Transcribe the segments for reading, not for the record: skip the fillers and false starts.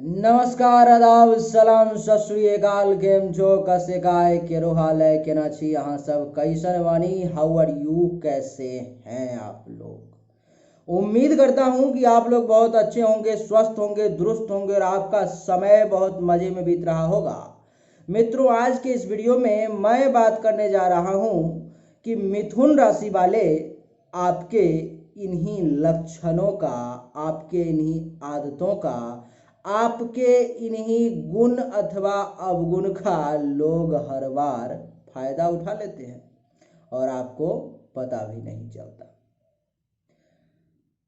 नमस्कार, आदाब, सलाम, सत श्री अकाल। केम छो, कसे काय, केरो हाल है, केना छी यहाँ सब, कैसन वानी, हाउ आर यू, कैसे हैं आप लोग। उम्मीद करता हूँ कि आप लोग बहुत अच्छे होंगे, स्वस्थ होंगे, दुरुस्त होंगे और आपका समय बहुत मजे में बीत रहा होगा। मित्रों, आज के इस वीडियो में मैं बात करने जा रहा हूँ कि मिथुन राशि वाले आपके इन्हीं लक्षणों का, आपके इन्हीं आदतों का, आपके इन्हीं गुण अथवा अवगुण का लोग हर बार फायदा उठा लेते हैं और आपको पता भी नहीं चलता।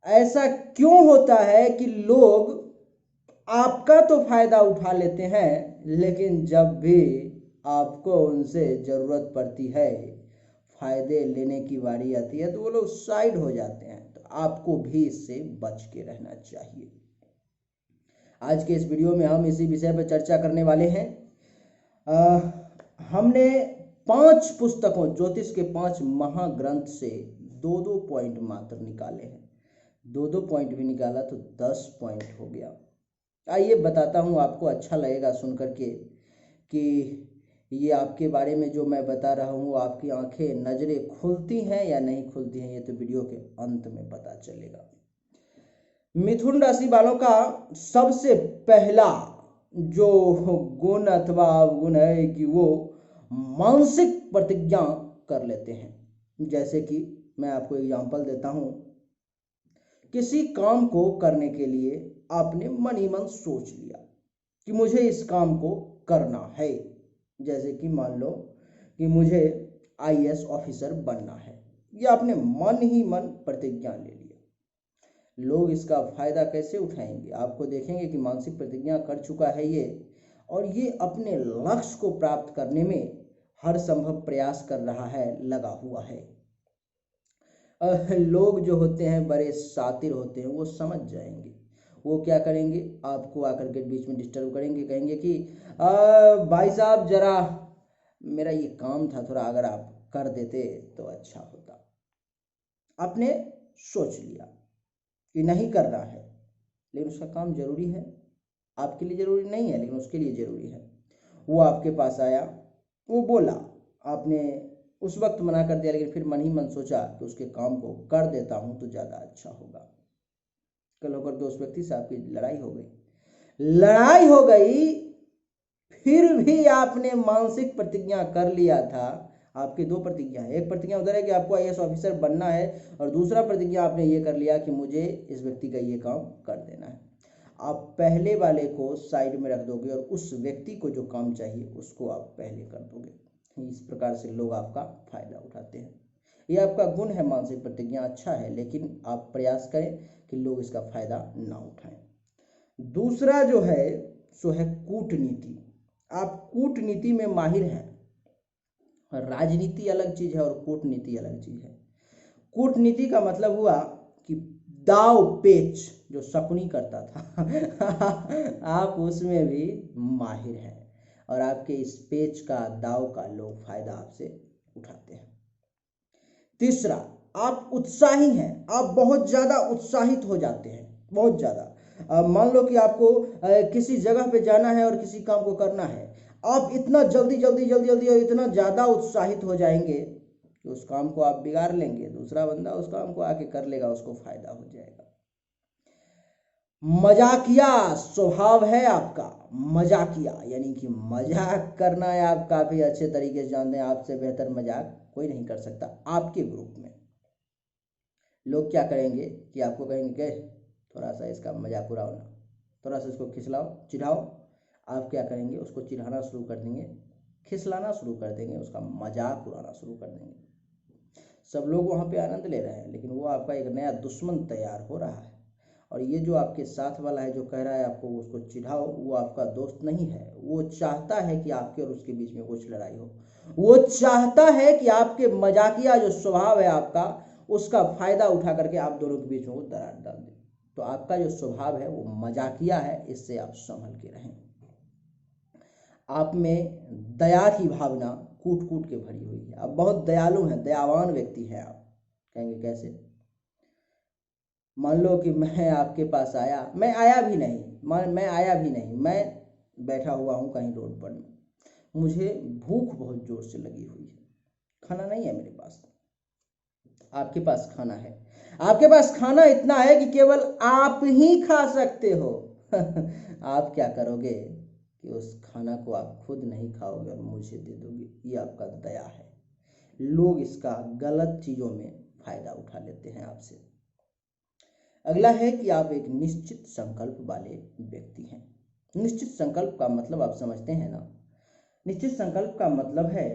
ऐसा क्यों होता है कि लोग आपका तो फायदा उठा लेते हैं, लेकिन जब भी आपको उनसे जरूरत पड़ती है, फायदे लेने की बारी आती है, तो वो लोग साइड हो जाते हैं। तो आपको भी इससे बच के रहना चाहिए। आज के इस वीडियो में हम इसी विषय पर चर्चा करने वाले हैं। हमने 5 पुस्तकों, ज्योतिष के 5 महाग्रंथ से 2-2 पॉइंट मात्र निकाले हैं। 2-2 पॉइंट भी निकाला तो 10 पॉइंट हो गया। आइए बताता हूँ, आपको अच्छा लगेगा सुन करके कि ये आपके बारे में जो मैं बता रहा हूँ, आपकी आंखें, नज़रें खुलती हैं या नहीं खुलती हैं, ये तो वीडियो के अंत में पता चलेगा। मिथुन राशि वालों का सबसे पहला जो गुण अथवा अवगुण है कि वो मानसिक प्रतिज्ञा कर लेते हैं। जैसे कि मैं आपको एग्जांपल देता हूं, किसी काम को करने के लिए आपने मन ही मन सोच लिया कि मुझे इस काम को करना है। जैसे कि मान लो कि मुझे आईएएस ऑफिसर बनना है, ये आपने मन ही मन प्रतिज्ञा ले ली। लोग इसका फायदा कैसे उठाएंगे, आपको देखेंगे कि मानसिक प्रतिज्ञा कर चुका है ये, और ये अपने लक्ष्य को प्राप्त करने में हर संभव प्रयास कर रहा है, लगा हुआ है। लोग जो होते हैं बड़े शातिर होते हैं, वो समझ जाएंगे। वो क्या करेंगे, आपको आकर के बीच में डिस्टर्ब करेंगे, कहेंगे कि भाई साहब जरा मेरा ये काम था, थोड़ा अगर आप कर देते तो अच्छा होता। आपने सोच लिया कि नहीं कर रहा है, लेकिन उसका काम जरूरी है, आपके लिए जरूरी नहीं है लेकिन उसके लिए जरूरी है। वो आपके पास आया, वो बोला, आपने उस वक्त मना कर दिया, लेकिन फिर मन ही मन सोचा कि उसके काम को कर देता हूं तो ज़्यादा अच्छा होगा। कल होकर के उस व्यक्ति से आपकी लड़ाई हो गई। लड़ाई हो गई, फिर भी आपने मानसिक प्रतिज्ञा कर लिया था। आपकी 2 प्रतिज्ञा है। एक प्रतिज्ञा उधर है कि आपको आईएएस ऑफिसर बनना है, और दूसरा प्रतिज्ञा आपने ये कर लिया कि मुझे इस व्यक्ति का ये काम कर देना है। आप पहले वाले को साइड में रख दोगे और उस व्यक्ति को जो काम चाहिए उसको आप पहले कर दोगे। इस प्रकार से लोग आपका फायदा उठाते हैं। ये आपका गुण है, मानसिक प्रतिज्ञा अच्छा है, लेकिन आप प्रयास करें कि लोग इसका फायदा ना उठाएं। दूसरा जो है सो है कूटनीति। आप कूटनीति में माहिर हैं। राजनीति अलग चीज है और कूटनीति अलग चीज है। कूटनीति का मतलब हुआ कि दाव पेच जो शकुनी करता था आप उसमें भी माहिर हैं, और आपके इस पेच का, दाव का लोग फायदा आपसे उठाते हैं। तीसरा, आप उत्साही हैं। आप बहुत ज्यादा उत्साहित हो जाते हैं, बहुत ज्यादा। मान लो कि आपको किसी जगह पे जाना है और किसी काम को करना है, आप इतना जल्दी जल्दी जल्दी जल्दी और इतना ज्यादा उत्साहित हो जाएंगे कि उस काम को आप बिगाड़ लेंगे, दूसरा बंदा उस काम को आके कर लेगा, उसको फायदा हो जाएगा। मजाकिया स्वभाव है आपका। मजाकिया यानी कि मजाक करना है, आप काफी अच्छे तरीके से जानते हैं। आपसे बेहतर मजाक कोई नहीं कर सकता। आपके ग्रुप में लोग क्या करेंगे कि आपको कहेंगे कि थोड़ा सा इसका मजाक उड़ाओ ना, थोड़ा सा इसको खिसलाओ, चिढ़ाओ। आप क्या करेंगे, उसको चिढ़ाना शुरू कर देंगे, खिसलाना शुरू कर देंगे, उसका मजाक उड़ाना शुरू कर देंगे। सब लोग वहाँ पे आनंद ले रहे हैं, लेकिन वो आपका एक नया दुश्मन तैयार हो रहा है। और ये जो आपके साथ वाला है, जो कह रहा है आपको उसको चिढ़ाओ, वो आपका दोस्त नहीं है। वो चाहता है कि आपके और उसके बीच में कुछ लड़ाई हो। वो चाहता है कि आपके मजाकिया जो स्वभाव है आपका, उसका फायदा उठा करके आप दोनों के बीच में वो दरार डाल दे। तो आपका जो स्वभाव है वो मजाकिया है, इससे आप संभल के रहें। आप में दया की भावना कूट कूट के भरी हुई है। आप बहुत दयालु हैं, दयावान व्यक्ति हैं आप। कहेंगे कैसे? मान लो कि मैं आपके पास आया, मैं आया भी नहीं, मैं आया भी नहीं, मैं बैठा हुआ हूँ कहीं रोड पर, मुझे भूख बहुत जोर से लगी हुई है, खाना नहीं है मेरे पास, आपके पास खाना है, आपके पास खाना इतना है कि केवल आप ही खा सकते हो। आप क्या करोगे कि उस खाना को आप खुद नहीं खाओगे और मुझे दे दोगे, ये आपका दया है। लोग इसका गलत चीजों में फायदा उठा लेते हैं आपसे। अगला है कि आप एक निश्चित संकल्प वाले व्यक्ति हैं। निश्चित संकल्प का मतलब आप समझते हैं ना? निश्चित संकल्प का मतलब है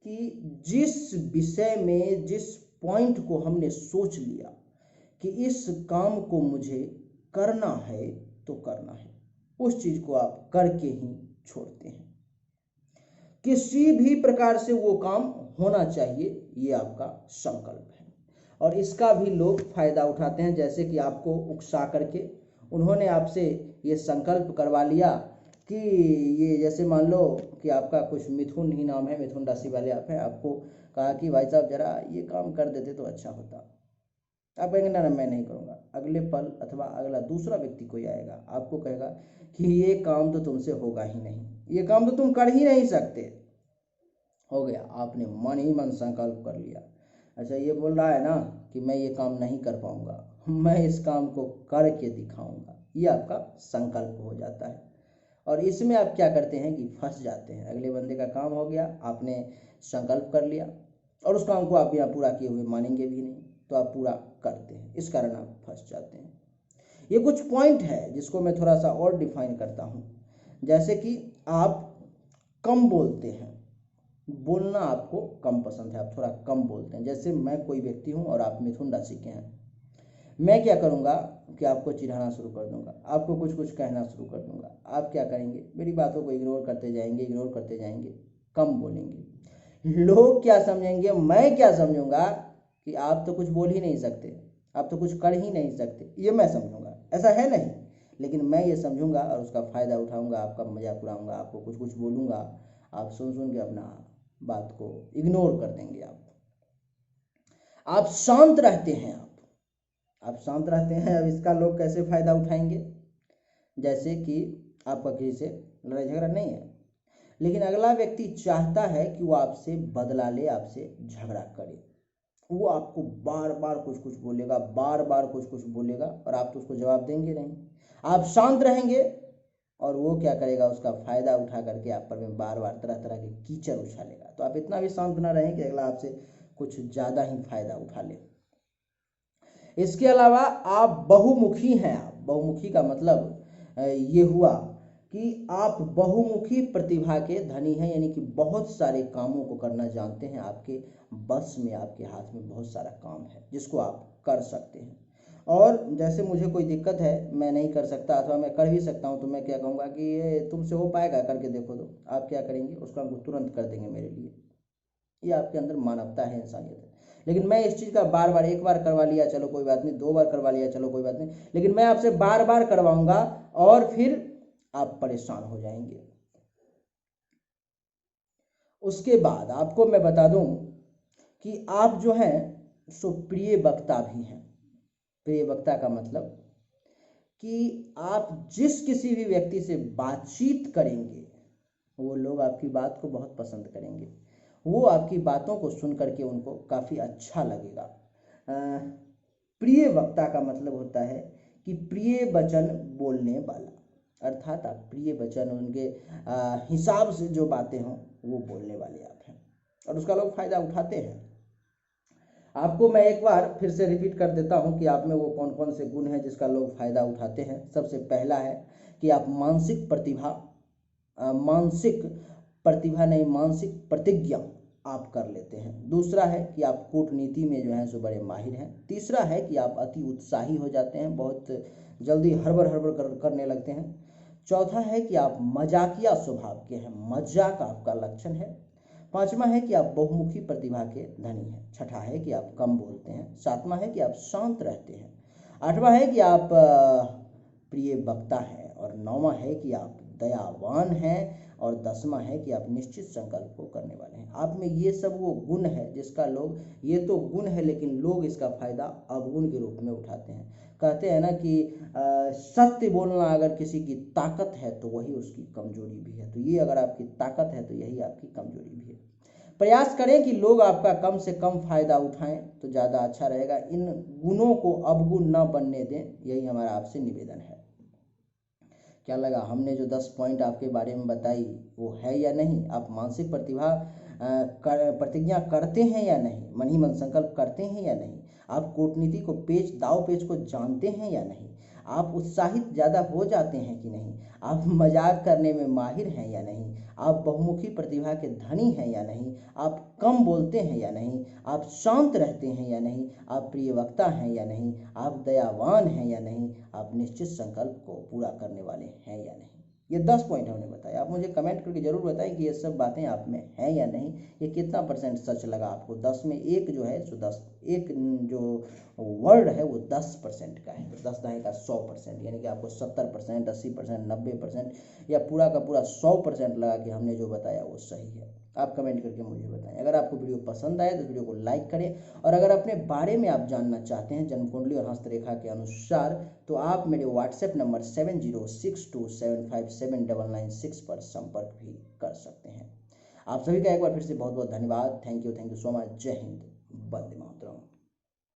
कि जिस विषय में, जिस पॉइंट को हमने सोच लिया कि इस काम को मुझे करना है तो करना है, उस चीज को आप करके ही छोड़ते हैं। किसी भी प्रकार से वो काम होना चाहिए, ये आपका संकल्प है। और इसका भी लोग फायदा उठाते हैं, जैसे कि आपको उकसा करके उन्होंने आपसे ये संकल्प करवा लिया कि ये, जैसे मान लो कि आपका कुछ मिथुन ही नाम है, मिथुन राशि वाले आप हैं, आपको कहा कि भाई साहब जरा ये काम कर देते तो अच्छा होता। आप कहेंगे ना ना मैं नहीं करूँगा। अगले पल अथवा अगला दूसरा व्यक्ति कोई आएगा, आपको कहेगा कि ये काम तो तुमसे होगा ही नहीं, ये काम तो तुम कर ही नहीं सकते। हो गया, आपने मन ही मन संकल्प कर लिया। अच्छा, ये बोल रहा है ना कि मैं ये काम नहीं कर पाऊंगा, मैं इस काम को करके दिखाऊंगा, ये आपका संकल्प हो जाता है। और इसमें आप क्या करते हैं कि फंस जाते हैं। अगले बंदे का काम हो गया, आपने संकल्प कर लिया और उस काम को आप यहाँ पूरा किए हुए मानेंगे भी नहीं, तो आप पूरा करते हैं, इस कारण आप फंस जाते हैं। ये कुछ पॉइंट है जिसको मैं थोड़ा सा और डिफाइन करता हूँ। जैसे कि आप कम बोलते हैं, बोलना आपको कम पसंद है, आप थोड़ा कम बोलते हैं। जैसे मैं कोई व्यक्ति हूँ और आप मिथुन राशि के हैं, मैं क्या करूँगा कि आपको चिढ़ाना शुरू कर दूंगा, आपको कुछ कुछ कहना शुरू कर दूंगा। आप क्या करेंगे, मेरी बातों को इग्नोर करते जाएंगे, इग्नोर करते जाएंगे, कम बोलेंगे। लोग क्या समझेंगे, मैं क्या समझूंगा कि आप तो कुछ बोल ही नहीं सकते, आप तो कुछ कर ही नहीं सकते, ये मैं समझूंगा। ऐसा है नहीं, लेकिन मैं ये समझूंगा और उसका फ़ायदा उठाऊंगा, आपका मजाक उड़ाऊंगा, आपको कुछ कुछ बोलूंगा, आप सुन सुन के अपना बात को इग्नोर कर देंगे। आप शांत रहते हैं, आप शांत रहते हैं। अब इसका लोग कैसे फ़ायदा उठाएंगे, जैसे कि आपका किसी से लड़ाई झगड़ा नहीं है, लेकिन अगला व्यक्ति चाहता है कि वो आपसे बदला ले, आपसे झगड़ा करे। वो आपको बार बार कुछ कुछ बोलेगा, बार बार कुछ कुछ बोलेगा और आप तो उसको जवाब देंगे नहीं। आप शांत रहेंगे और वो क्या करेगा, उसका फ़ायदा उठा करके आप पर में बार बार तरह तरह के कीचड़ उछालेगा। तो आप इतना भी शांत ना रहें कि अगला आपसे कुछ ज़्यादा ही फायदा उठा ले। इसके अलावा आप बहुमुखी हैं। आप बहुमुखी का मतलब ये हुआ कि आप बहुमुखी प्रतिभा के धनी हैं, यानी कि बहुत सारे कामों को करना जानते हैं। आपके बस में, आपके हाथ में बहुत सारा काम है जिसको आप कर सकते हैं। और जैसे मुझे कोई दिक्कत है, मैं नहीं कर सकता अथवा मैं कर भी सकता हूँ, तो मैं क्या कहूँगा कि ये तुमसे हो पाएगा, करके देखो। तो आप क्या करेंगे, उसको हमको तुरंत कर देंगे मेरे लिए। ये आपके अंदर मानवता है, इंसानियत है। लेकिन मैं इस चीज़ का बार बार, एक बार करवा लिया चलो कोई बात नहीं, दो बार करवा लिया चलो कोई बात नहीं, लेकिन मैं आपसे बार बार करवाऊंगा और फिर आप परेशान हो जाएंगे। उसके बाद आपको मैं बता दूं कि आप जो हैं सो प्रिय वक्ता भी हैं। प्रिय वक्ता का मतलब कि आप जिस किसी भी व्यक्ति से बातचीत करेंगे, वो लोग आपकी बात को बहुत पसंद करेंगे, वो आपकी बातों को सुन करके उनको काफ़ी अच्छा लगेगा। प्रिय वक्ता का मतलब होता है कि प्रिय वचन बोलने वाला, अर्थात आप प्रिय वचन, उनके हिसाब से जो बातें हों वो बोलने वाले आप हैं और उसका लोग फायदा उठाते हैं। आपको मैं एक बार फिर से रिपीट कर देता हूं कि आप में वो कौन कौन से गुण हैं जिसका लोग फायदा उठाते हैं। सबसे पहला है कि आप मानसिक प्रतिभा, मानसिक प्रतिभा नहीं, मानसिक प्रतिज्ञा आप कर लेते हैं। दूसरा है कि आप कूटनीति में जो है सो बड़े माहिर हैं। तीसरा है कि आप अति उत्साही हो जाते हैं, बहुत जल्दी हड़बड़ हड़बड़ करने लगते हैं। चौथा है कि आप मजाकिया स्वभाव के हैं, मजाक आपका लक्षण है। पांचवा है कि आप बहुमुखी प्रतिभा के धनी हैं। छठा है कि आप कम बोलते हैं। सातवां है कि आप शांत रहते हैं। आठवां है कि आप प्रिय वक्ता हैं और नौवां है कि आप दयावान हैं, और 10वां है कि आप निश्चित संकल्प को करने वाले हैं। आप में ये सब वो गुण है जिसका लोग, ये तो गुण है लेकिन लोग इसका फायदा अवगुण के रूप में उठाते हैं। कहते हैं ना कि सत्य बोलना अगर किसी की ताकत है तो वही उसकी कमजोरी भी है। तो ये अगर आपकी ताकत है तो यही आपकी कमजोरी भी है। प्रयास करें कि लोग आपका कम से कम फायदा उठाएं तो ज़्यादा अच्छा रहेगा। इन गुणों को अवगुण न बनने दें, यही हमारा आपसे निवेदन है। क्या लगा, हमने जो 10 पॉइंट आपके बारे में बताई वो है या नहीं? आप मानसिक प्रतिज्ञा करते हैं या नहीं? मन ही मन संकल्प करते हैं या नहीं? आप कूटनीति को दाव पेच को जानते हैं या नहीं? आप उत्साहित ज़्यादा हो जाते हैं कि नहीं? आप मजाक करने में माहिर हैं या नहीं? आप बहुमुखी प्रतिभा के धनी हैं या नहीं? आप कम बोलते हैं या नहीं? आप शांत रहते हैं या नहीं? आप प्रिय वक्ता हैं या नहीं? आप दयावान हैं या नहीं? आप निश्चित संकल्प को पूरा करने वाले हैं या नहीं? ये 10 पॉइंट हमने बताया। आप मुझे कमेंट करके जरूर बताएं कि ये सब बातें आप में हैं या नहीं, ये कितना % सच लगा आपको। 10 में एक जो है सो 10, एक जो वर्ड है वो 10% का है। तो 10 दाएँ का 100%, यानी कि आपको 70%, 80%, 90% या पूरा का पूरा 100% लगा कि हमने जो बताया वो सही है। आप कमेंट करके मुझे बताएं। अगर आपको वीडियो पसंद आए तो वीडियो को लाइक करें, और अगर अपने बारे में आप जानना चाहते हैं जन्म कुंडली और हस्तरेखा के अनुसार, तो आप मेरे व्हाट्सएप नंबर 7062757996 पर संपर्क भी कर सकते हैं। आप सभी का एक बार फिर से बहुत बहुत धन्यवाद। Thank you so much. जय हिंद, वंदे मातरम।